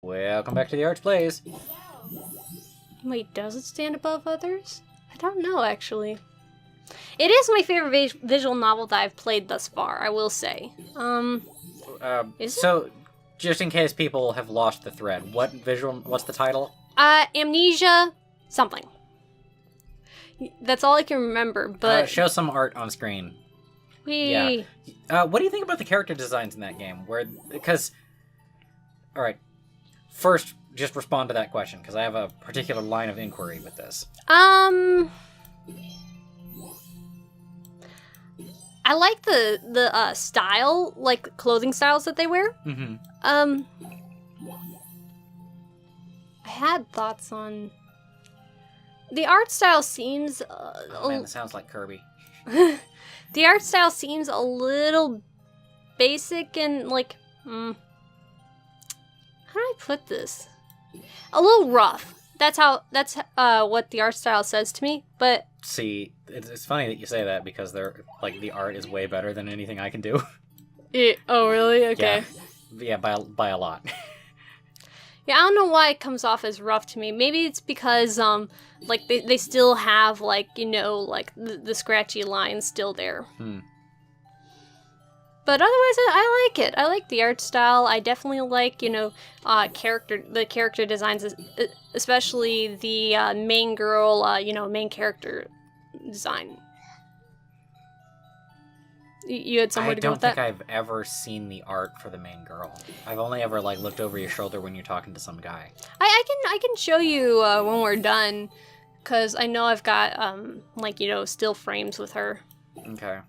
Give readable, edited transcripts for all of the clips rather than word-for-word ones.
Welcome back to the Arch Plays. Wait, does it stand above others? I don't know, actually. It is my favorite visual novel that I've played thus far, I will say. So, just in case people have lost the thread, what's the title? Amnesia something. That's all I can remember, but... Show some art on screen. Yeah. What do you think about the character designs in that game? Because... Alright. First, just respond to that question, because I have a particular line of inquiry with this. I like the style, like clothing styles that they wear. Mm-hmm. I had thoughts on... The art style seems... Oh man, that sounds like Kirby. The art style seems a little basic and, like... How do I put this? A little rough. That's what the art style says to me, but... See, it's funny that you say that, because the art is way better than anything I can do. Oh, really? Okay. Yeah, by a lot. Yeah, I don't know why it comes off as rough to me. Maybe it's because, like, they still have, like, you know, like, the scratchy lines still there. But otherwise, I like it. I like the art style. I definitely like, you know, the character designs, especially the main girl, you know, main character design. You had somewhere to go with that? I don't think I've ever seen the art for the main girl. I've only ever, like, looked over your shoulder when you're talking to some guy. I can show you when we're done, because I know I've got, like, you know, still frames with her. Okay.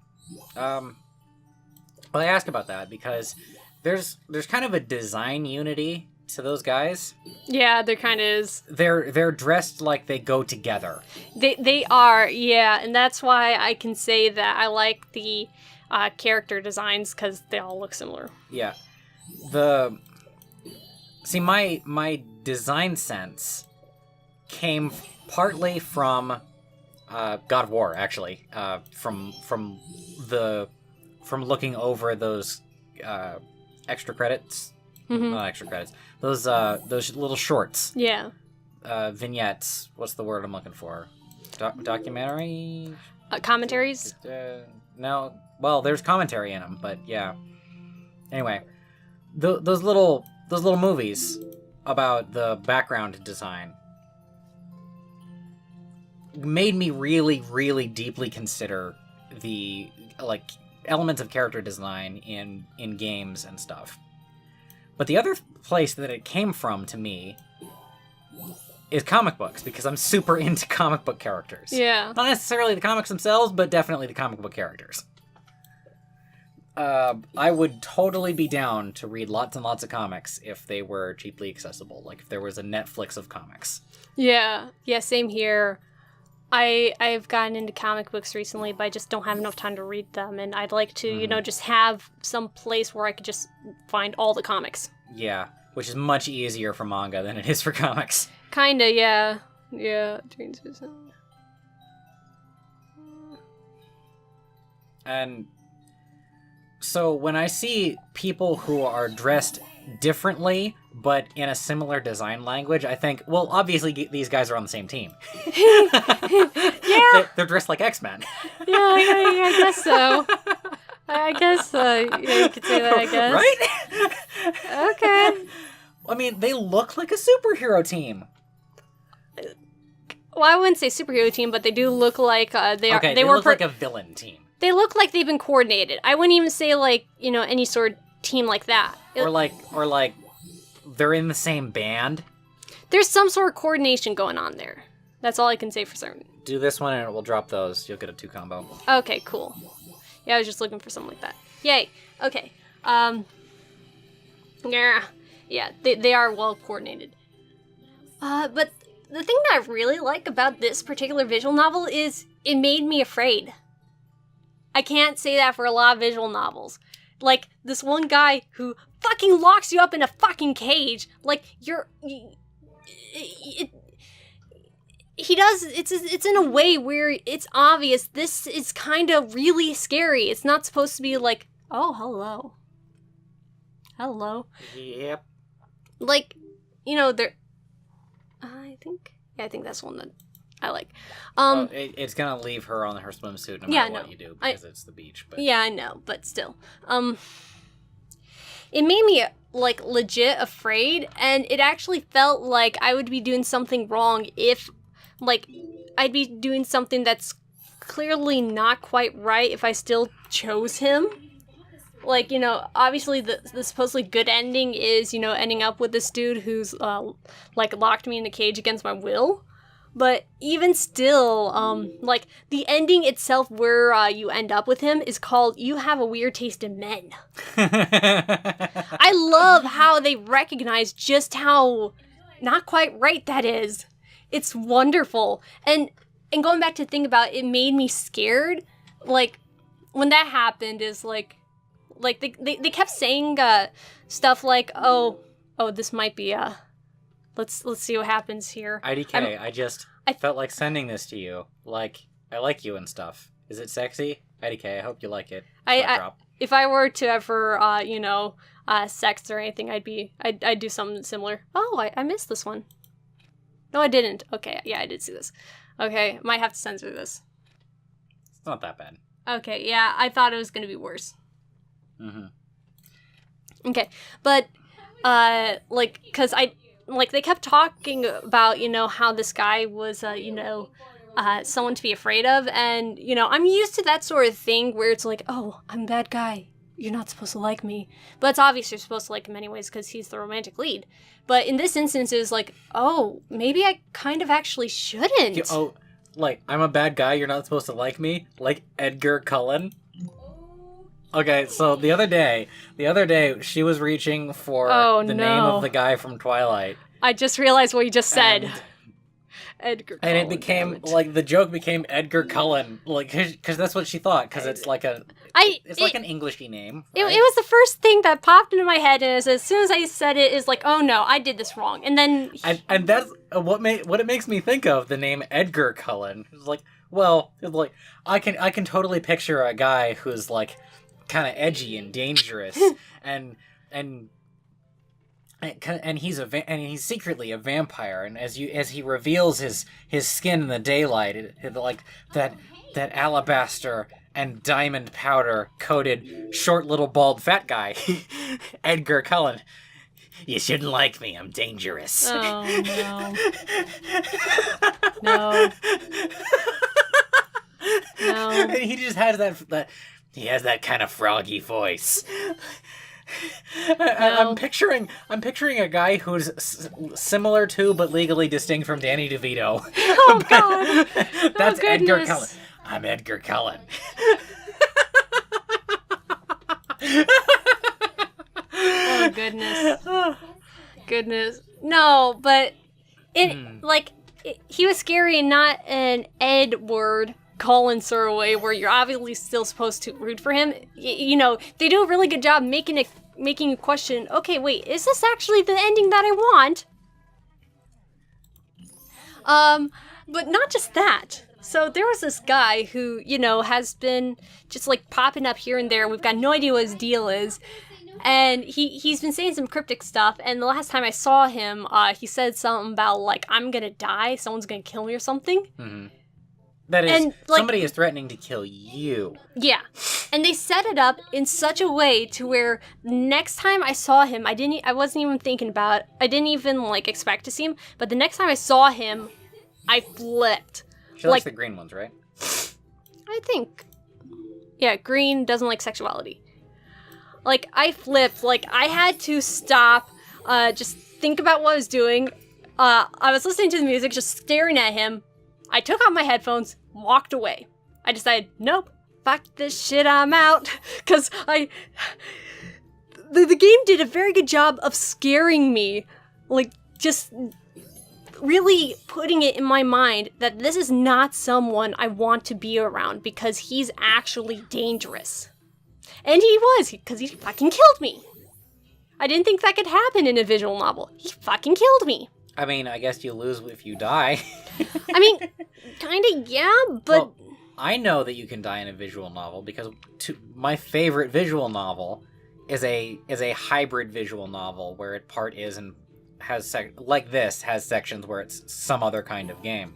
Well, I ask about that because there's kind of a design unity to those guys. Yeah, there kind of is. They're dressed like they go together. They are, yeah, and that's why I can say that I like the character designs, because they all look similar. Yeah. My design sense came partly from God of War, actually. From looking over those extra credits. Mm-hmm. Not extra credits. Those little shorts. Yeah. Vignettes. What's the word I'm looking for? Documentary? Commentaries? No. Well, there's commentary in them, but yeah. Anyway, those little movies about the background design made me really, really deeply consider the, like, elements of character design in games and stuff. But the other place that it came from to me is comic books, because I'm super into comic book characters. Yeah. Not necessarily the comics themselves, but definitely the comic book characters. I would totally be down to read lots and lots of comics if they were cheaply accessible, like if there was a Netflix of comics. Yeah, same here. I've gotten into comic books recently, but I just don't have enough time to read them, and I'd like to, you know, just have some place where I could just find all the comics. Yeah, which is much easier for manga than it is for comics. Kinda, yeah. Yeah. And so when I see people who are dressed differently, but in a similar design language, I think, well, obviously these guys are on the same team. Yeah. They're dressed like X-Men. Yeah, I guess so. I guess you could say that, I guess. Right? Okay. I mean, they look like a superhero team. Well, I wouldn't say superhero team, but they do look like they look like a villain team. They look like they've been coordinated. I wouldn't even say, like, you know, any sort of team like that. Or like they're in the same band. There's some sort of coordination going on there. That's all I can say for certain. Do this one and we'll drop those. You'll get a 2 combo. Okay, cool. Yeah, I was just looking for something like that. Yay. Okay. Yeah, they are well coordinated. But the thing that I really like about this particular visual novel is it made me afraid. I can't say that for a lot of visual novels. Like, this one guy who fucking locks you up in a fucking cage. Like, he does, it's in a way where it's obvious this is kind of really scary. It's not supposed to be like, oh, hello. Hello. Yep. Like, there. I think that's one that I like. It's gonna leave her on her swimsuit no Yeah, matter no. what you do because it's the beach. But Yeah, I know, but still. It made me, like, legit afraid, and it actually felt like I would be doing something wrong if, like, I'd be doing something that's clearly not quite right if I still chose him. Like, obviously the supposedly good ending is, ending up with this dude who's, like, locked me in a cage against my will. But even still, like, the ending itself where you end up with him is called You Have a Weird Taste in Men. I love how they recognize just how not quite right that is. It's wonderful. And going back to think about it, made me scared. Like, when that happened is like they kept saying stuff like, oh, this might be let's see what happens here. IDK, I felt like sending this to you. Like, I like you and stuff. Is it sexy? IDK, I hope you like it. If I were to ever, sex or anything, I'd do something similar. Oh, I missed this one. No, I didn't. Okay, yeah, I did see this. Okay, might have to censor this. It's not that bad. Okay, yeah, I thought it was gonna be worse. Mm-hmm. Okay, but, cause they kept talking about, how this guy was, someone to be afraid of, and, I'm used to that sort of thing where it's like, oh, I'm a bad guy, you're not supposed to like me, but it's obvious you're supposed to like him anyways because he's the romantic lead. But in this instance, it was like, oh, maybe I kind of actually shouldn't. Like, I'm a bad guy, you're not supposed to like me? Like Edgar Cullen? Okay, so the other day, she was reaching for name of the guy from Twilight. I just realized what you just said. Edgar Cullen. And it became, like, the joke became Edgar Cullen, like, because that's what she thought, because it's like an Englishy name. Right? It was the first thing that popped into my head, and as soon as I said it, is like, oh no, I did this wrong. And then... And that's what it makes me think of, the name Edgar Cullen. It's like, well, it's like, I can totally picture a guy who's, like, kind of edgy and dangerous, and he's secretly a vampire, and as he reveals his skin in the daylight, it like that alabaster and diamond powder coated short little bald fat guy, Edgar Cullen. You shouldn't like me. I'm dangerous. Oh no. No. No. And he just has that. He has that kind of froggy voice. I'm picturing a guy who's similar to but legally distinct from Danny DeVito. Oh God! That's Edgar Cullen. I'm Edgar Cullen. Oh goodness. No, but he was scary and not an Edward Cullen sort of way where you're obviously still supposed to root for him. They do a really good job making you question, okay, wait, is this actually the ending that I want? But not just that. So there was this guy who, has been just like popping up here and there. We've got no idea what his deal is. And he's been saying some cryptic stuff, and the last time I saw him, he said something about, like, I'm gonna die, someone's gonna kill me or something. Mm-hmm. That is, somebody is threatening to kill you. Yeah. And they set it up in such a way to where next time I saw him, I wasn't even thinking about it. I didn't even, expect to see him, but the next time I saw him, I flipped. She likes the green ones, right? I think. Yeah, green doesn't like sexuality. I flipped. I had to stop, just think about what I was doing. I was listening to the music, just staring at him. I took off my headphones, walked away. I decided, nope, fuck this shit, I'm out. Because the game did a very good job of scaring me. Just really putting it in my mind that this is not someone I want to be around because he's actually dangerous. And he was, because he fucking killed me. I didn't think that could happen in a visual novel. He fucking killed me. I mean, I guess you lose if you die. I mean, kinda, yeah, but... Well, I know that you can die in a visual novel because my favorite visual novel is a hybrid visual novel where part is and like this has sections where it's some other kind of game.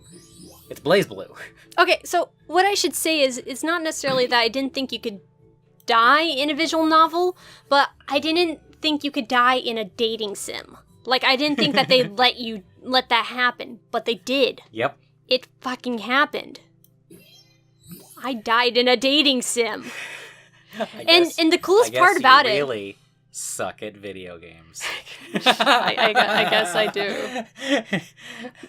It's BlazBlue. Okay, so what I should say is it's not necessarily that I didn't think you could die in a visual novel, but I didn't think you could die in a dating sim. Like, I didn't think that they'd let that happen, but they did. Yep. It fucking happened. I died in a dating sim. And the coolest part about it... really suck at video games. I guess I do.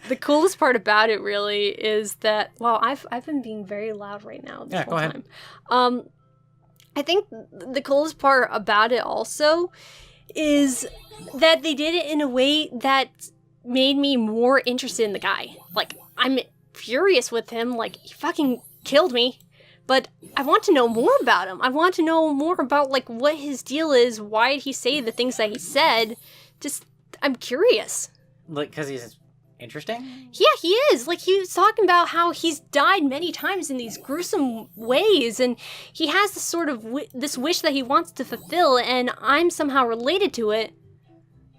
The coolest part about it really is that... Wow, I've been being very loud right now this whole time. I think the coolest part about it also is that they did it in a way that made me more interested in the guy. Like, I'm furious with him. Like, he fucking killed me. But I want to know more about him. I want to know more about, like, what his deal is. Why did he say the things that he said? Just, I'm curious. Like, because he's interesting? Yeah, he is. Like, he was talking about how he's died many times in these gruesome ways, and he has this sort of this wish that he wants to fulfill, and I'm somehow related to it.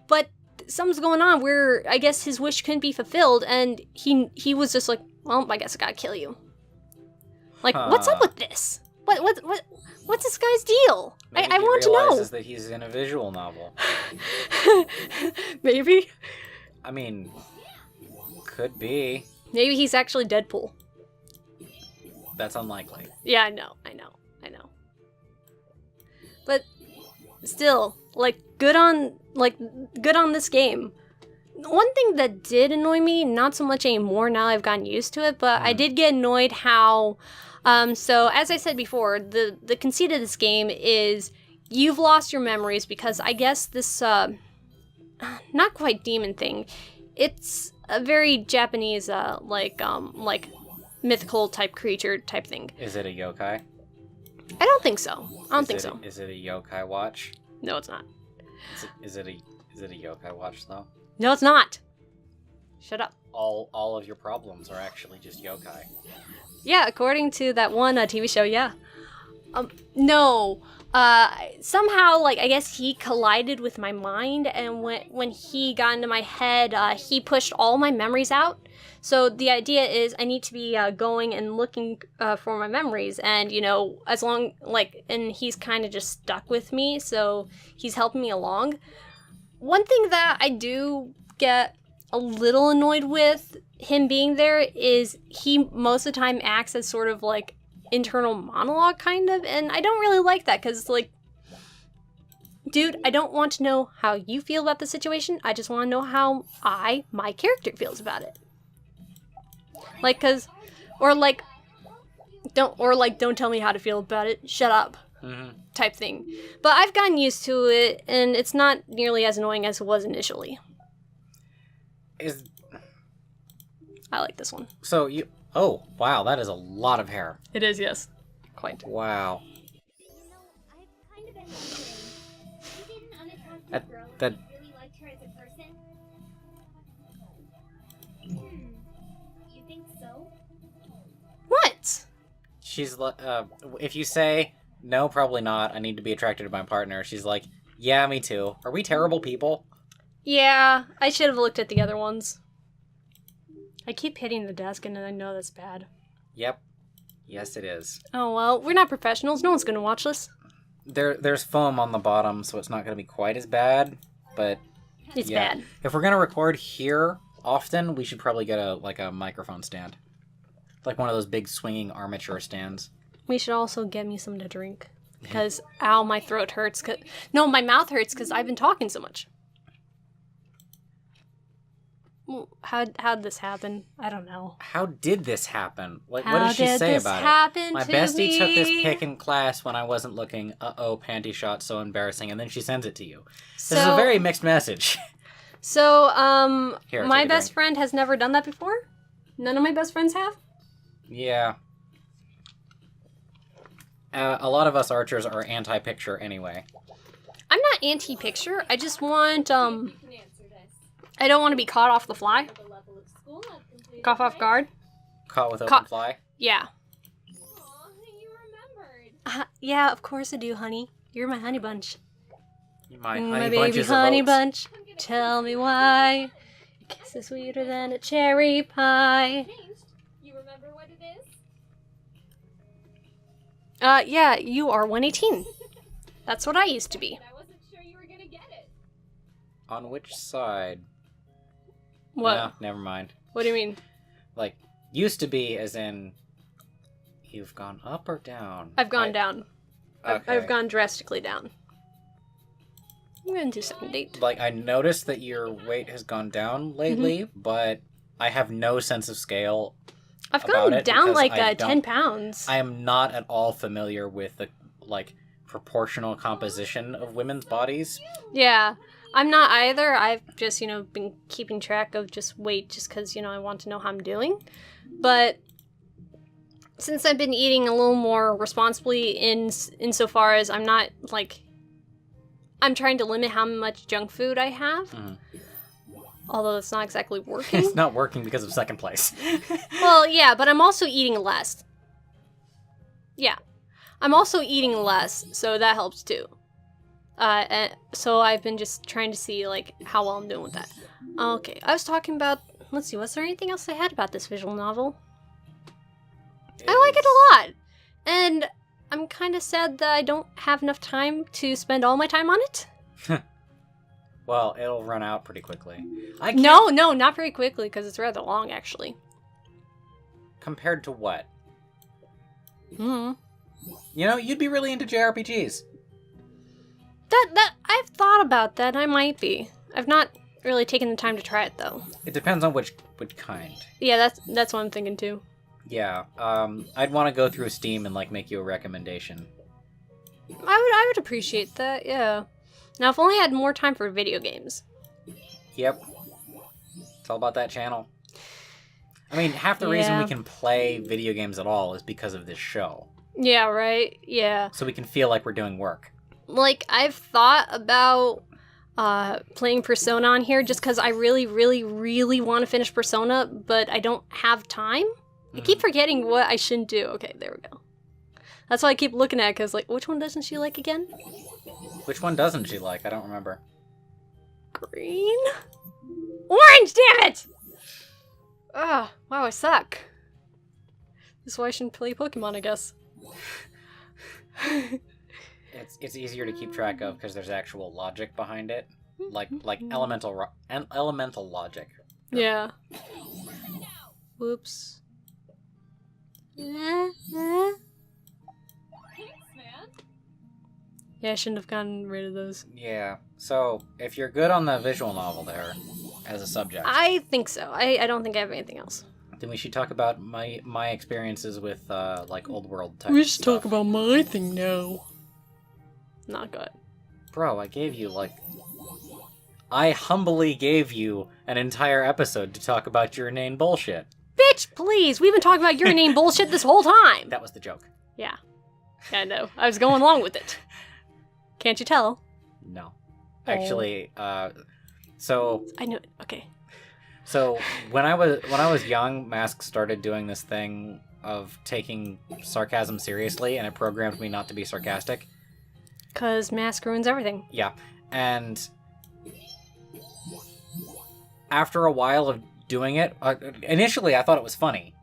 But something's going on where I guess his wish couldn't be fulfilled, and he was just like, well, I guess I gotta kill you. Like, what's up with this? What's this guy's deal? I want to know. Maybe he realizes that he's in a visual novel. Maybe. I mean, could be. Maybe he's actually Deadpool. That's unlikely. Yeah, I know. But still, like, good on this game. One thing that did annoy me, not so much anymore now I've gotten used to it, but I did get annoyed how, so as I said before, the conceit of this game is you've lost your memories because I guess this, not quite demon thing, it's a very Japanese, like mythical type creature type thing. Is it a yokai? I don't think so. I don't think so. Is it a yokai watch? No, it's not. Is it a yokai watch though? No, it's not. Shut up. All of your problems are actually just yokai. Yeah, according to that one TV show, yeah. No. Somehow, like, I guess he collided with my mind, and when he got into my head, he pushed all my memories out. So the idea is I need to be going and looking for my memories, and, you know, as long, like, and he's kind of just stuck with me, so he's helping me along. One thing that I do get a little annoyed with him being there is he most of the time acts as sort of like internal monologue kind of, and I don't really like that because, like, dude, I don't want to know how you feel about the situation. I just want to know how my character feels about it. Like, don't tell me how to feel about it. Shut up. Mm-hmm. Type thing. But I've gotten used to it, and it's not nearly as annoying as it was initially. I like this one. So you... Oh, wow, that is a lot of hair. It is, yes. Quite. Wow. That... You think so? What? She's like... if you say... No, probably not. I need to be attracted to my partner. She's like, yeah, me too. Are we terrible people? Yeah, I should have looked at the other ones. I keep hitting the desk and I know that's bad. Yep. Yes, it is. Oh, well, we're not professionals. No one's going to watch this. There's foam on the bottom, so it's not going to be quite as bad, but... It's bad. If we're going to record here often, we should probably get a microphone stand. Like one of those big swinging armature stands. We should also get me something to drink. Because, ow, my throat hurts. No, my mouth hurts because I've been talking so much. How'd this happen? I don't know. How did this happen? Like, How what did she say this about happen it? My to bestie me? took this pic in class when I wasn't looking. Uh-oh, panty shot, so embarrassing. And then she sends it to you. This is a very mixed message. So, Here, my take a best drink. friend has never done that before? None of my best friends have? Yeah. A lot of us archers are anti-picture anyway. I'm not anti-picture. I just want, I don't want to be caught off the fly. Caught off guard. Caught with open fly? Yeah. Aw, you remembered. Yeah, of course I do, honey. You're my honey bunch. My My honey baby bunch is honey a boat. bunch. I'm Tell me why. Your kiss is sweeter than a cherry pie. Changed. You remember what it is? Yeah, you are 118. That's what I used to be. But I wasn't sure you were gonna get it. On which side? What? No, never mind. What do you mean? Like, used to be as in... You've gone up or down? I've gone down. Okay. I've gone drastically down. I'm gonna do second date. Like, I noticed that your weight has gone down lately, but I have no sense of scale. I've about gone it down because like I 10 don't- pounds. I am not at all familiar with the, like, proportional composition of women's bodies. Yeah, I'm not either. I've just, been keeping track of just weight just because, I want to know how I'm doing. But since I've been eating a little more responsibly insofar as I'm not, I'm trying to limit how much junk food I have. Mhm. Although it's not exactly working. It's not working because of second place. Well, yeah, but I'm also eating less. Yeah. I'm also eating less, so that helps too. So I've been just trying to see, how well I'm doing with that. Okay, I was talking about... Let's see, was there anything else I had about this visual novel? I like it a lot! And I'm kind of sad that I don't have enough time to spend all my time on it. Well, it'll run out pretty quickly. I can't... No, not very quickly, because it's rather long, actually. Compared to what? Hmm. You'd be really into JRPGs. I've thought about that. I might be. I've not really taken the time to try it though. It depends on which kind. Yeah, that's what I'm thinking too. Yeah, I'd want to go through Steam and, make you a recommendation. I would appreciate that. Yeah. Now, if only I had more time for video games. Yep. It's all about that channel. I mean, half the reason we Yeah. can play video games at all is because of this show. Yeah. Right. Yeah. So we can feel like we're doing work. I've thought about playing Persona on here just because I really, really, really want to finish Persona, but I don't have time. I keep forgetting what I shouldn't do. Okay, there we go. That's why I keep looking at it, because, which one doesn't she like again? Which one doesn't she like? I don't remember. Green? Orange, damn it! Ugh, wow, I suck. This is why I shouldn't play Pokemon, I guess. It's easier to keep track of because there's actual logic behind it, like elemental logic. Yeah. Whoops. Thanks, man. Yeah, I shouldn't have gotten rid of those. Yeah. So if you're good on the visual novel there, as a subject, I think so. I don't think I have anything else. then we should talk about my experiences with old world type. We should stuff. talk about my thing now. Not good. Bro, I humbly gave you an entire episode to talk about your inane bullshit. Bitch, please! We've been talking about your name bullshit this whole time! That was the joke. Yeah. I know. I was going along with it. Can't you tell? No. Actually, so I knew it. Okay. So when I was young, Mask started doing this thing of taking sarcasm seriously, and it programmed me not to be sarcastic. 'Cause mask ruins everything. Yeah, and after a while of doing it, initially I thought it was funny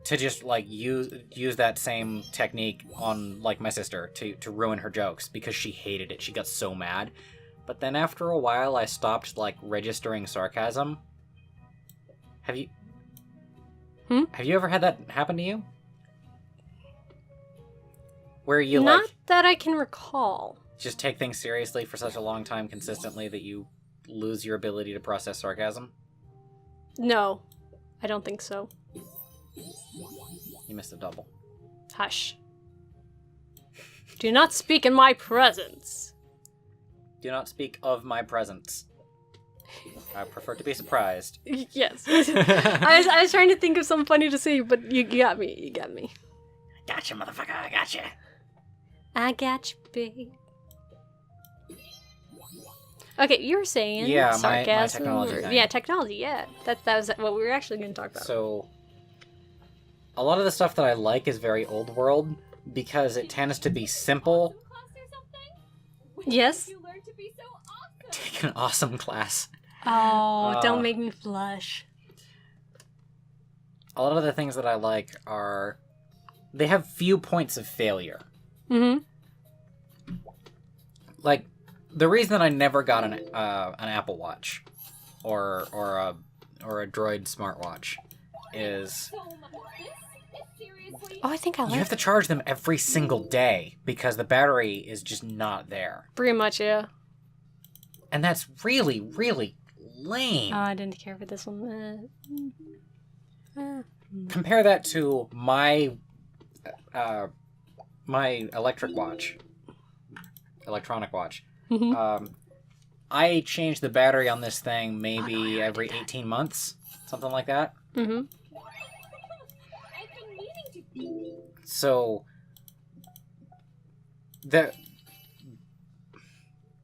to just use that same technique on my sister to ruin her jokes because she hated it. She got so mad. But then after a while, I stopped registering sarcasm. Have you ever had that happen to you? Where you Not that I can recall. just take things seriously for such a long time consistently that you lose your ability to process sarcasm? No. I don't think so. You missed a double. Hush. Do not speak in my presence. Do not speak of my presence. I prefer to be surprised. Yes. I was trying to think of something funny to say, but you got me. You got me. Gotcha, motherfucker. I gotcha. I got you, babe. Okay, you were saying Yeah, my sarcasm. technology thing. Yeah, technology, yeah. That was what we were actually going to talk about. So, a lot of the stuff that I like is very old world because it tends to be simple. Class or something? When Yes. did you learn to be so awesome? take an awesome class. Oh, Uh, don't make me blush. A lot of the things that I like are they have few points of failure. Mm-hmm. Like the reason that I never got an Apple Watch or a Droid smartwatch is So much. This seriously. Oh, I think I you like have to charge them every single day because the battery is just not there. Pretty much, yeah. And that's really, really lame. I didn't care for this one. Compare that to my electronic watch. Mhm. I change the battery on this thing maybe every 18 months, something like that. Mm-hmm. I've been meaning to. So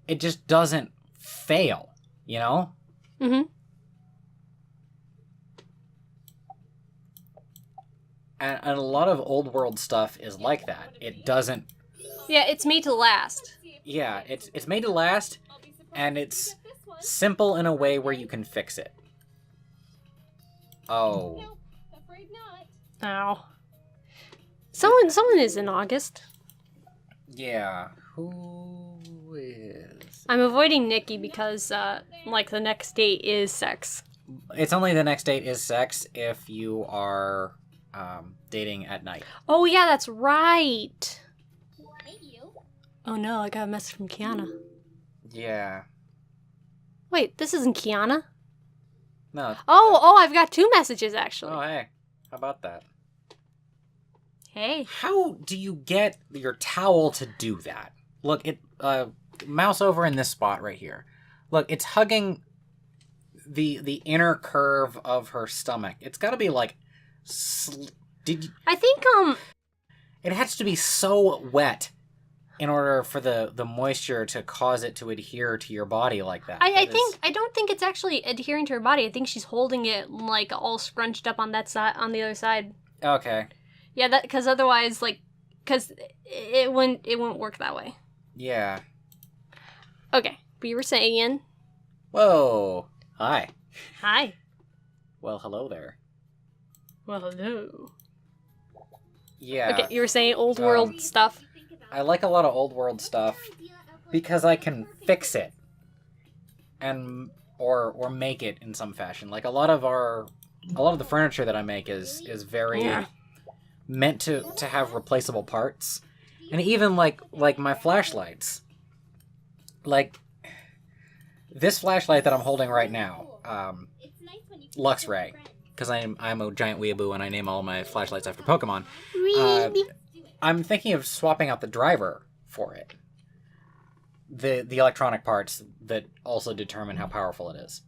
it just doesn't fail, you know? Mm-hmm. And a lot of old world stuff is like that. It doesn't. Yeah, it's made to last. Yeah, it's made to last, I'll be surprised and if you it's get this one. simple in a way where you can fix it. Oh, Nope, afraid not. Ow. Someone is in August. yeah. Who is? I'm avoiding Nikki because, like, the next date is sex. It's only the next date is sex if you are dating at night. Oh, yeah, that's right. Hey, you. Oh, no, I got a message from Kiana. Yeah. Wait, this isn't Kiana? No. Oh, I've got 2 messages, actually. Oh, hey. How about that? Hey. How do you get your towel to do that? Look, mouse over in this spot right here. Look, it's hugging the inner curve of her stomach. It's got to be like, I think, it has to be so wet in order for the moisture to cause it to adhere to your body like that. I don't think it's actually adhering to her body. I think she's holding it, like, all scrunched up on that side, on the other side. Okay. Yeah, that, because otherwise, like, because it wouldn't work that way. Yeah. Okay, but you were saying, Whoa. Hi. hi. Well, hello there. Well, hello. Yeah. Okay, you were saying old world stuff. I like a lot of old world stuff because I can fix it and or make it in some fashion. Like a lot of the furniture that I make is very Yeah. meant to have replaceable parts. And even like my flashlights. Like this flashlight that I'm holding right now, Lux Ray, because I'm a giant weeaboo and I name all my flashlights after Pokemon. I'm thinking of swapping out the driver for it. The electronic parts that also determine how powerful it is.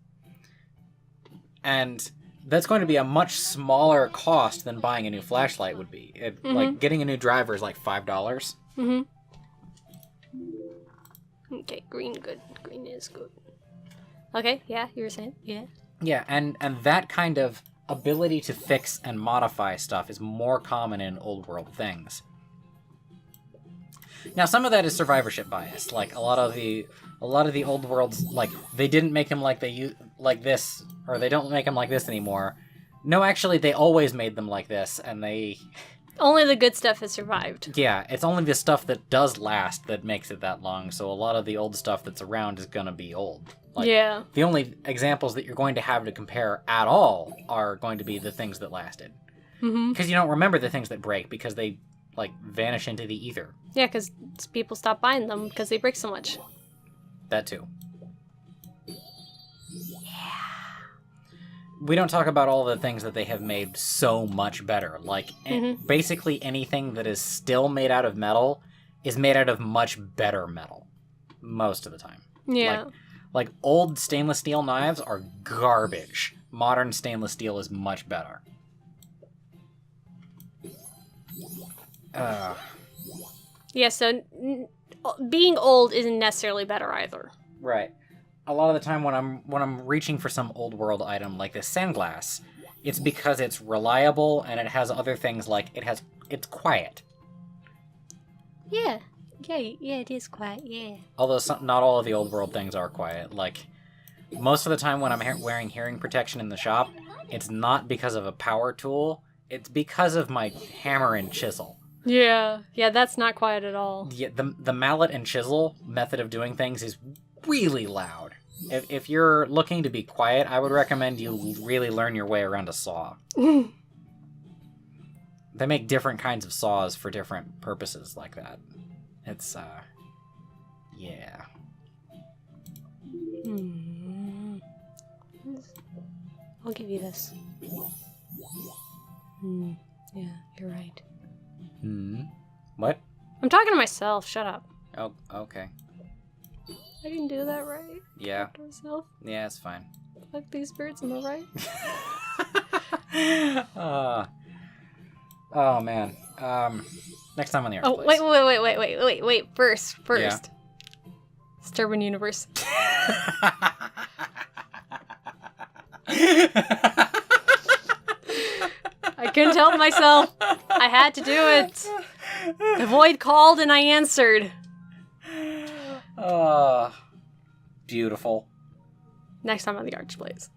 And that's going to be a much smaller cost than buying a new flashlight would be. Like, getting a new driver is like $5. Mm-hmm. Okay, green good. Green is good. Okay, yeah, you were saying? Yeah. Yeah, and that kind of ability to fix and modify stuff is more common in old world things. Now, some of that is survivorship bias. Like a lot of the old worlds, like they didn't make them like this, or they don't make them like this anymore. No, actually, they always made them like this, and they. Only the good stuff has survived. Yeah, it's only the stuff that does last that makes it that long. So a lot of the old stuff that's around is gonna be old. Like, yeah. The only examples that you're going to have to compare at all are going to be the things that lasted. Mm-hmm. Because you don't remember the things that break because they, like, vanish into the ether. Yeah, because people stop buying them because they break so much. That too. We don't talk about all the things that they have made so much better. Like, basically anything that is still made out of metal is made out of much better metal. Most of the time. Yeah. Like old stainless steel knives are garbage. Modern stainless steel is much better. Yeah, so being old isn't necessarily better either. Right. A lot of the time when I'm reaching for some old world item like this sandglass, it's because it's reliable and it has other things like it's quiet. Yeah. Yeah, it is quiet, yeah. Although not all of the old world things are quiet. Like, most of the time when I'm wearing hearing protection in the shop, it's not because of a power tool, it's because of my hammer and chisel. Yeah, that's not quiet at all. The mallet and chisel method of doing things is really loud. If you're looking to be quiet, I would recommend you really learn your way around a saw. They make different kinds of saws for different purposes like that. It's, yeah. I'll give you this. Yeah, you're right. What? I'm talking to myself, shut up. Oh, okay. I didn't do that right. Yeah. Talk to myself. Yeah, it's fine. Fuck these birds, am I right? Oh, man. Next time on the Arts Oh, Place. wait. First. Yeah. Disturbing Universe. I couldn't help myself. I had to do it. The void called and I answered. Beautiful. Next time on the Arch Blaze.